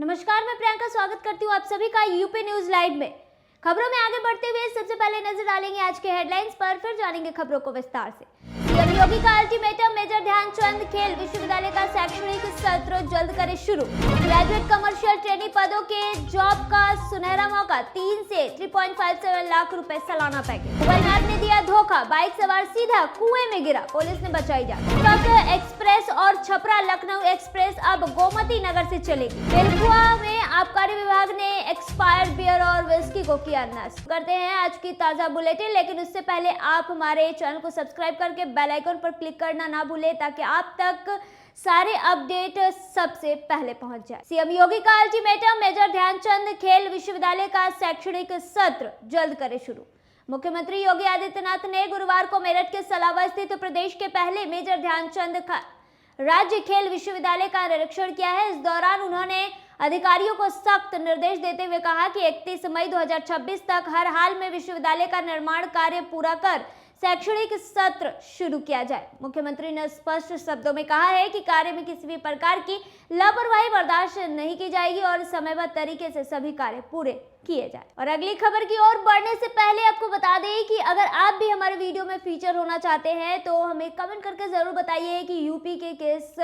नमस्कार, मैं प्रियंका स्वागत करती हूँ आप सभी का यूपी न्यूज लाइव में। खबरों में आगे बढ़ते हुए सबसे पहले नजर डालेंगे आज के हेडलाइंस पर, फिर जानेंगे खबरों को विस्तार से। सीएम योगी का अल्टीमेटम, मेजर ध्यानचंद खेल विश्वविद्यालय का शैक्षणिक सत्र जल्द करे शुरू। ग्रेजुएट कमर्शियल ट्रेनी पदों के जॉब का सुनहरा मौका, 3 से 3.57 लाख रुपए सालाना पैकेज। मोबाइल मैप ने दिया धोखा, बाइक सवार सीधा कुएं में गिरा, पुलिस ने बचाई जान। पुष्पक एक्सप्रेस और छपरा लखनऊ एक्सप्रेस अब गोमती नगर से चलेगी। बेलकुआ में आबकारी विभाग ने एक्सपायर्ड बियर और विस्की को किया नष्ट। करते हैं आज की ताजा बुलेटिन, लेकिन उससे पहले आप हमारे चैनल को सब्सक्राइब करके बेल आइकन पर क्लिक करना ना भूलें ताकि आप तक सारे अपडेट सबसे पहले पहुंच जाए। सीएम योगी का अल्टीमेटम, मेजर ध्यानचंद खेल विश्वविद्यालय का शैक्षणिक सत्र जल्द करे शुरू। मुख्यमंत्री योगी आदित्यनाथ ने गुरुवार को मेरठ के सलावा स्थित प्रदेश के पहले मेजर ध्यानचंद राज्य खेल विश्वविद्यालय का निरीक्षण किया है। इस दौरान उन्होंने अधिकारियों को सख्त निर्देश देते हुए कहा कि 31 मई 2026 तक हर हाल में विश्वविद्यालय का निर्माण कार्य पूरा कर शैक्षणिक सत्र शुरू किया जाए। मुख्यमंत्री ने स्पष्ट शब्दों में कहा है कि कार्य में किसी भी प्रकार की लापरवाही बर्दाश्त नहीं की जाएगी और समयबद्ध तरीके से सभी कार्य पूरे किए जाए। और अगली खबर की ओर बढ़ने से पहले आपको बता दें कि अगर आप भी हमारे वीडियो में फीचर होना चाहते हैं तो हमें कमेंट करके जरूर बताइए कि यूपी के किस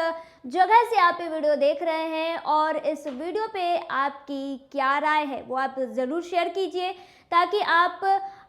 जगह से आप ये वीडियो देख रहे हैं और इस वीडियो पे आपकी क्या राय है वो आप जरूर शेयर कीजिए ताकि आप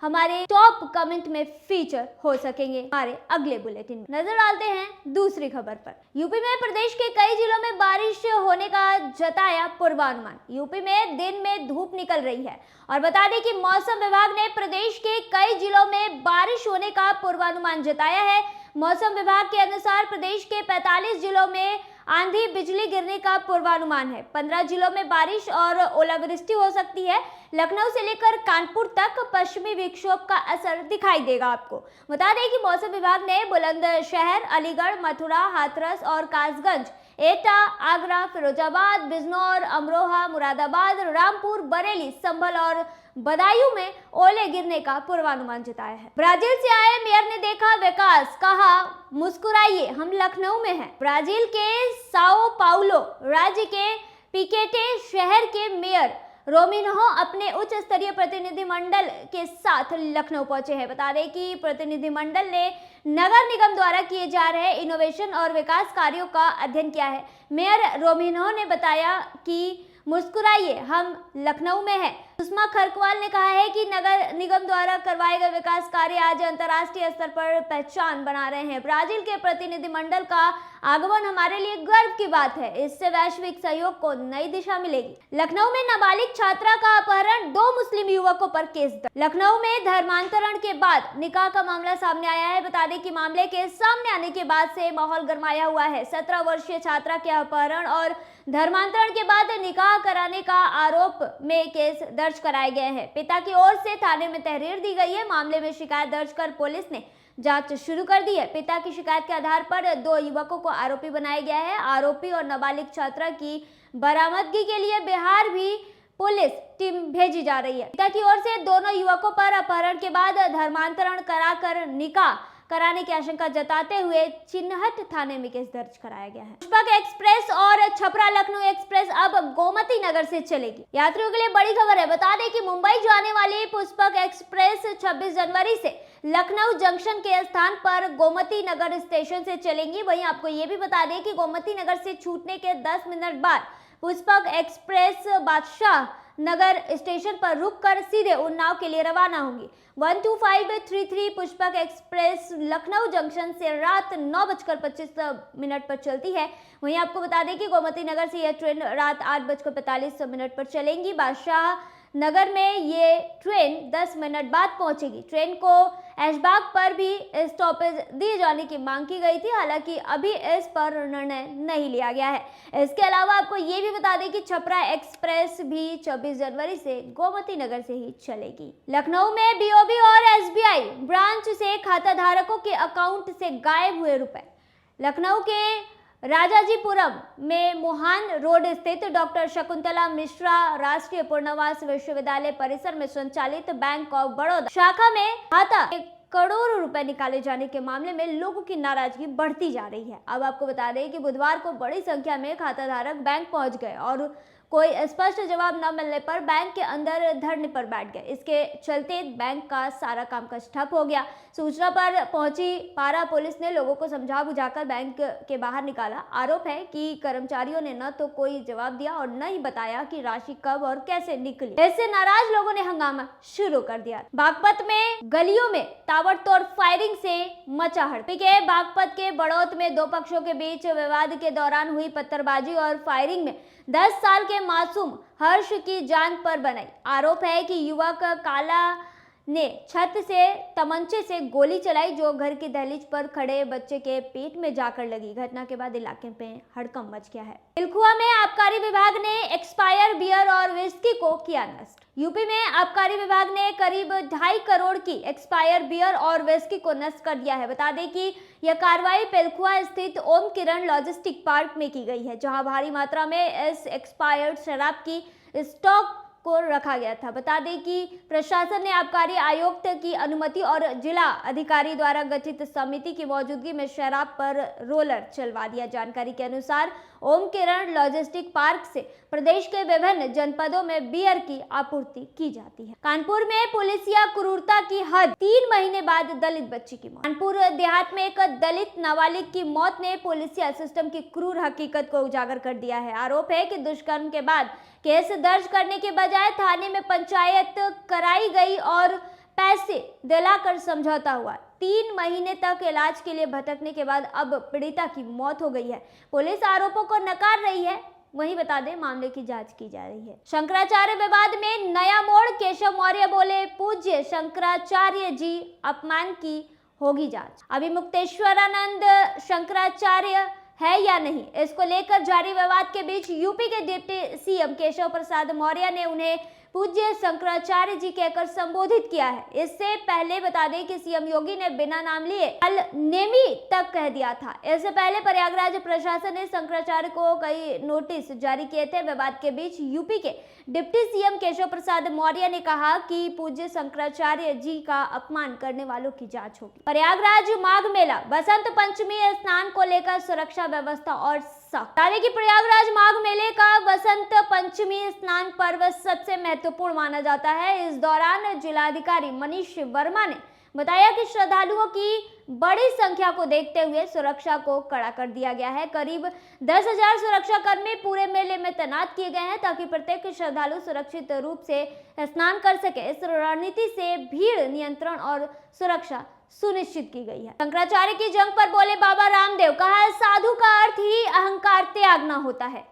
हमारे टॉप कमेंट में फीचर हो सकेंगे हमारे अगले बुलेटिन में। नजर डालते हैं दूसरी खबर पर। यूपी में प्रदेश के कई जिलों में बारिश होने का जताया पूर्वानुमान। यूपी में दिन में धूप निकल रही है और बता दें कि मौसम विभाग ने प्रदेश के कई जिलों में बारिश होने का पूर्वानुमान जताया है। मौसम विभाग के अनुसार प्रदेश के 45 जिलों में आंधी बिजली गिरने का पूर्वानुमान है। 15 जिलों में बारिश और ओलावृष्टि हो सकती है। लखनऊ से लेकर कानपुर तक पश्चिमी विक्षोभ का असर दिखाई देगा। आपको बता दें कि मौसम विभाग ने बुलंदशहर, अलीगढ़, मथुरा, हाथरस और कासगंज, एटा, आगरा, फिरोजाबाद, बिजनौर, अमरोहा, मुरादाबाद, रामपुर, बरेली, संभल और बदायूं में ओले गिरने का पूर्वानुमान जताया है। ब्राजील से आए मेयर ने देखा विकास, कहा मुस्कुराइए हम लखनऊ में हैं। ब्राजील के साओ पाउलो राज्य के पिकेटे शहर के मेयर रोमिन्हो अपने उच्च स्तरीय प्रतिनिधिमंडल के साथ लखनऊ पहुंचे हैं। बता दें कि प्रतिनिधिमंडल ने नगर निगम द्वारा किए जा रहे इनोवेशन और विकास कार्यों का अध्ययन किया है। मेयर रोमिन्हो ने बताया कि मुस्कुराइए हम लखनऊ में हैं। सुषमा खरकवाल ने कहा है कि नगर निगम द्वारा करवाए गए विकास कार्य आज अंतर्राष्ट्रीय स्तर पर पहचान बना रहे हैं। ब्राजील के प्रतिनिधिमंडल का आगमन हमारे लिए गर्व की बात है। इससे वैश्विक सहयोग को नई दिशा मिलेगी। लखनऊ में नाबालिग छात्रा का अपहरण, 2 मुस्लिम युवकों पर केस दर्ज। लखनऊ में धर्मांतरण के बाद निकाह का मामला सामने आया है। बता दें कि मामले के सामने आने के बाद से माहौल गरमाया हुआ है। 17 वर्षीय छात्रा के अपहरण और धर्मांतरण के बाद निकाह कराने का आरोप में केस दर्ज कराए गए हैं। पिता की ओर से थाने में तहरीर दी गई है। मामले में शिकायत दर्ज कर पुलिस ने जांच शुरू कर दी है। पिता की शिकायत के आधार पर 2 युवकों को आरोपी बनाया गया है। आरोपी और नाबालिग छात्रा की बरामदगी के लिए बिहार भी पुलिस टीम भेजी जा रही है। पिता की ओर से दोनों युवकों पर अपहरण के बाद धर्मांतरण कराकर निकाह कराने की आशंका जताते हुए चिन्हट थाने में केस दर्ज कराया गया है। पुष्पक एक्सप्रेस और छपरा लखनऊ एक्सप्रेस अब गोमती नगर से चलेगी। यात्रियों के लिए बड़ी खबर है। बता दें कि मुंबई जाने वाली पुष्पक एक्सप्रेस 26 जनवरी से लखनऊ जंक्शन के स्थान पर गोमती नगर स्टेशन से चलेंगी। वहीं आपको ये भी बता दें कि गोमती नगर से छूटने के 10 मिनट बाद पुष्पक एक्सप्रेस बादशाह नगर स्टेशन पर रुककर सीधे उन्नाव के लिए रवाना होंगी। 12533 पुष्पक एक्सप्रेस लखनऊ जंक्शन से रात 9:25 पर चलती है। वहीं आपको बता दें कि गोमती नगर से यह ट्रेन रात 8:45 पर चलेंगी। बादशाह नगर में ये ट्रेन 10 मिनट बाद पहुंचेगी। ट्रेन को ऐशबाग पर भी स्टॉपेज दिए जाने की मांग की गई थी, हालांकि अभी इस पर निर्णय नहीं लिया गया है। इसके अलावा आपको ये भी बता दें कि छपरा एक्सप्रेस भी 24 जनवरी से गोमती नगर से ही चलेगी। लखनऊ में बीओबी और एसबीआई ब्रांच से खाता धारकों के अकाउंट से गायब हुए रुपए। लखनऊ के राजाजीपुरम में मोहान रोड स्थित डॉक्टर शकुंतला मिश्रा राष्ट्रीय पूर्णवास विश्वविद्यालय परिसर में संचालित बैंक ऑफ बड़ौदा शाखा में खाता करोड़ों रुपए निकाले जाने के मामले में लोगों की नाराजगी बढ़ती जा रही है। अब आपको बता दें कि बुधवार को बड़ी संख्या में खाताधारक बैंक पहुंच गए और कोई स्पष्ट जवाब न मिलने पर बैंक के अंदर धरने पर बैठ गए। इसके चलते बैंक का सारा कामकाज ठप हो गया। सूचना पर पहुंची पारा पुलिस ने लोगों को समझा बुझाकर बैंक के बाहर निकाला। आरोप है कि कर्मचारियों ने न तो कोई जवाब दिया और न ही बताया कि राशि कब और कैसे निकली। इससे नाराज लोगों ने हंगामा शुरू कर दिया। बागपत में गलियों में ताबड़तोड़ फायरिंग से मचा हड़कंप। के बागपत के बड़ौत में दो पक्षों के बीच विवाद के दौरान हुई पत्थरबाजी और फायरिंग में 10 साल के मासूम हर्ष की जान पर बनाई। आरोप है कि युवक काला ने छत से तमंचे से गोली चलाई जो घर की दहलीज पर खड़े बच्चे के पेट में जाकर लगी। घटना के बाद इलाके में हड़कंप मच गया है। पिलखुआ में आबकारी विभाग ने एक्सपायर बियर और विस्की को किया नष्ट। यूपी में आबकारी विभाग ने करीब 2.5 करोड़ की एक्सपायर बियर और विस्की को नष्ट कर दिया है। बता दें कि यह कार्रवाई पिलखुआ स्थित ओम किरण लॉजिस्टिक पार्क में की गई है, जहां भारी मात्रा में इस एक्सपायर्ड शराब की स्टॉक को रखा गया था। बता दें कि प्रशासन ने आबकारी आयुक्त की अनुमति और जिला अधिकारी द्वारा गठित समिति की मौजूदगी में शराब पर रोलर चलवा दिया। जानकारी के अनुसार ओम किरण लॉजिस्टिक पार्क से प्रदेश के विभिन्न जनपदों में बियर की आपूर्ति की जाती है। कानपुर में पुलिसिया क्रूरता की हद, 3 महीने बाद दलित बच्ची की मौत। कानपुर देहात में एक दलित नाबालिग की मौत ने पुलिसिया सिस्टम की क्रूर हकीकत को उजागर कर दिया है। आरोप है कि दुष्कर्म के बाद केस दर्ज करने के बजाय थाने में पंचायत कराई गई और पैसे दिलाकर समझौता हुआ। 3 महीने तक इलाज के लिए भटकने के बाद अब पीड़िता की मौत हो गई है। पुलिस आरोपों को नकार रही है। वहीं बता दें मामले की जांच की जा रही है। शंकराचार्य विवाद में नया मोड़। केशव मौर्य बोले, पूज्य शंकराचार्य जी अपमान की होगी जांच। अभी मुक्तेश्वरानंद शंकराचार्य है या नहीं, इसको लेकर जारी विवाद के बीच यूपी के डिप्टी सीएम केशव प्रसाद मौर्य ने उन्हें पूज्य शंकराचार्य जी कहकर संबोधित किया है। इससे पहले बता दें कि सीएम योगी ने बिना नाम लिए अल नेमी तक कह दिया था। इससे पहले प्रयागराज प्रशासन ने शंकराचार्य को कई नोटिस जारी किए थे। विवाद के बीच यूपी के डिप्टी सीएम केशव प्रसाद मौर्य ने कहा कि पूज्य शंकराचार्य जी का अपमान करने वालों की जांच होगी। प्रयागराज माघ मेला बसंत पंचमी स्नान को लेकर सुरक्षा व्यवस्था और सख्त। कि प्रयागराज माघ मेले का बसंत पंचमी स्नान पर्व सबसे महत्वपूर्ण माना जाता है। इस दौरान जिलाधिकारी मनीष वर्मा ने बताया कि श्रद्धालुओं की बड़ी संख्या को देखते हुए सुरक्षा को कड़ा कर दिया गया है। करीब 10,000 सुरक्षा कर्मी पूरे मेले में तैनात किए गए हैं ताकि प्रत्येक श्रद्धालु सुरक्षित रूप से स्नान कर सके। इस रणनीति से भीड़ नियंत्रण और सुरक्षा सुनिश्चित की गई है। शंकराचार्य की जंग पर बोले बाबा रामदेव, कहा साधु का अर्थ ही अहंकार त्यागना होता है।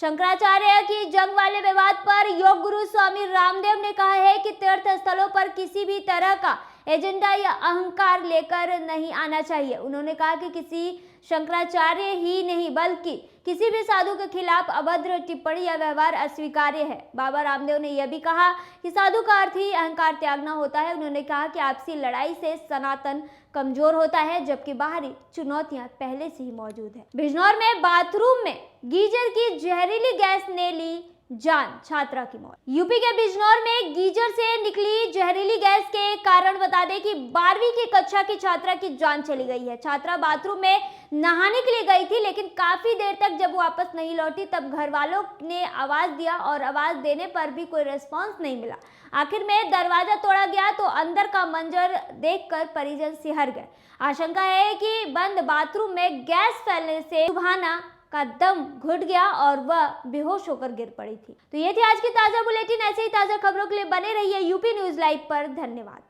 शंकराचार्य की जंग वाले विवाद पर योग गुरु स्वामी रामदेव ने कहा है कि तीर्थ स्थलों पर किसी भी तरह का एजेंडा या अहंकार लेकर नहीं आना चाहिए। उन्होंने कहा कि किसी शंकराचार्य ही नहीं बल्कि किसी भी साधु के खिलाफ अभद्र टिप्पणी या व्यवहार अस्वीकार्य है। बाबा रामदेव ने यह भी कहा कि साधु का अर्थ ही अहंकार त्यागना होता है। उन्होंने कहा कि आपसी लड़ाई से सनातन कमजोर होता है जबकि बाहरी चुनौतियां पहले से ही मौजूद है। बिजनौर में बाथरूम में गीजर की जहरीली गैस ने ली जान, छात्रा की मौत। यूपी के बिजनौर में गीजर से निकली जहरीली गैस के कारण बता दें कि 12वीं की कक्षा की छात्रा की जान चली गई है। छात्रा बाथरूम में नहाने के लिए गई थी, लेकिन काफी देर तक जब वापस नहीं लौटी तब घर वालों ने आवाज दिया और आवाज देने पर भी कोई रिस्पांस नहीं मिला। आखिर में दरवाजा तोड़ा गया तो अंदर का मंजर देखकर परिजन सिहर गए। आशंका है कि बंद बाथरूम में गैस फैलने से सुभाना का दम घुट गया और वह बेहोश होकर गिर पड़ी थी। तो ये थी आज की ताजा बुलेटिन। ऐसे ही ताजा खबरों के लिए बने रहिए यूपी न्यूज लाइव पर। धन्यवाद।